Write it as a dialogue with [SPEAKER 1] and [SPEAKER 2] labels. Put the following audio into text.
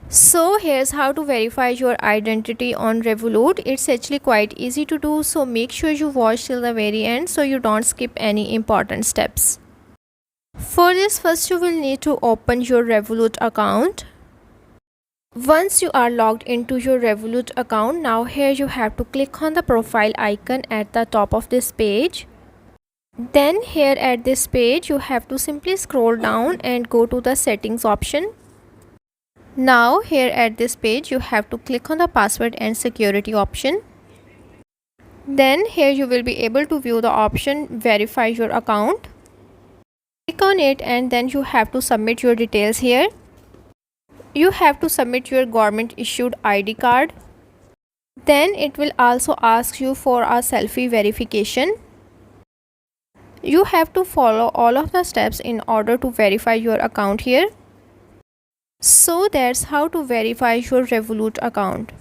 [SPEAKER 1] So here's how to verify your identity on Revolut. It's actually quite easy to do, so make sure you watch till the very end so you don't skip any important steps. For this, first you will need to open your Revolut account. Once you are logged into your Revolut account, now here you have to click on the profile icon at the top of this page. Then here at this page you have to simply scroll down and go to the settings option. Now here at this page you have to click on the password and security option. Then here you will be able to view the option verify your account. Click on it and then you have to submit your details here. You have to submit your government issued ID card. Then it will also ask you for a selfie verification. You have to follow all of the steps in order to verify your account here. So that's how to verify your Revolut account.